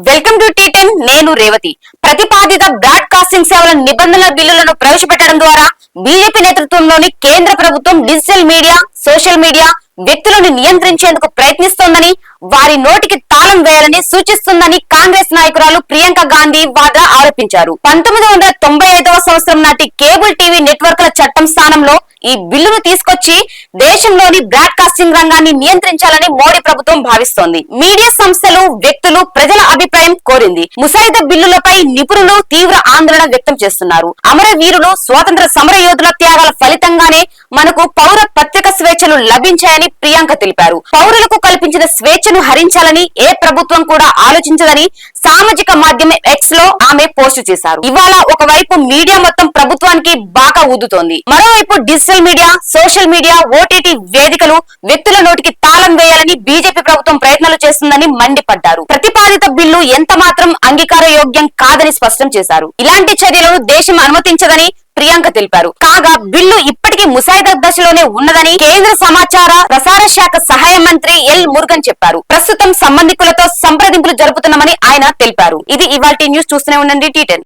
Welcome to టీ10 నేను రేవతి. ప్రతిపాదిత broadcasting సేవల నిబంధనల బిల్లులను ప్రవేశపెట్టడం ద్వారా బీజేపీ నేతృత్వంలోని కేంద్ర ప్రభుత్వం డిజిటల్ మీడియా, సోషల్ మీడియా వ్యక్తులను నియంత్రించేందుకు ప్రయత్నిస్తోందని, వారి నోటికి తాళం వేయాలని సూచిస్తుందని కాంగ్రెస్ నాయకురాలు ప్రియాంక గాంధీ వాద్రా ఆరోపించారు. 1995వ సంవత్సరం నాటి కేబుల్ టీవీ నెట్వర్క్ల చట్టం స్థానంలో ఈ బిల్లును తీసుకొచ్చి దేశంలోని బ్రాడ్కాస్టింగ్ రంగాన్ని నియంత్రించాలని మోడీ ప్రభుత్వం భావిస్తోంది. మీడియా సంస్థలు, వ్యక్తులు ప్రజల అభిప్రాయం కోరింది. ముసాయిదా బిల్లులపై నిపుణులు తీవ్ర ఆందోళన వ్యక్తం చేస్తున్నారు. అమరవీరులు, స్వాతంత్ర సమర యోధుల త్యాగాల ఫలితంగానే మనకు పౌర పత్రిక స్వేచ్ఛలు లభించాయని ప్రియాంక తెలిపారు. పౌరులకు కల్పించిన స్వేచ్ఛను హరించాలని ఏ ప్రభుత్వం కూడా ఆలోచించదని సామాజిక మాధ్యమం ఎక్స్ లో ఆమె పోస్టు చేశారు. ఇవాళ ఒకవైపు మీడియా మొత్తం ప్రభుత్వానికి బాగా ఊదుతోంది, మరోవైపు digital media, social media, OTT వేదికలు వ్యక్తుల నోటికి తాళం వేయాలని బీజేపీ ప్రభుత్వం ప్రయత్నాలు చేస్తుందని మండిపడ్డారు. ప్రతిపాదిత బిల్లు ఎంత మాత్రం అంగీకార యోగ్యం కాదని స్పష్టం చేశారు. ఇలాంటి చర్యలను దేశం అనుమతించదని ప్రియాంక తెలిపారు. కాగా బిల్లు ఇప్పటికీ ముసాయిదా దశలోనే ఉన్నదని కేంద్ర సమాచార ప్రసార శాఖ సహాయ మంత్రి ఎల్ మురుగన్ చెప్పారు. ప్రస్తుతం సంబంధికులతో సంప్రదింపులు జరుపుతున్నామని ఆయన తెలిపారు. ఇది ఇవాల్టి న్యూస్. చూస్తూనే ఉండండి టీ10.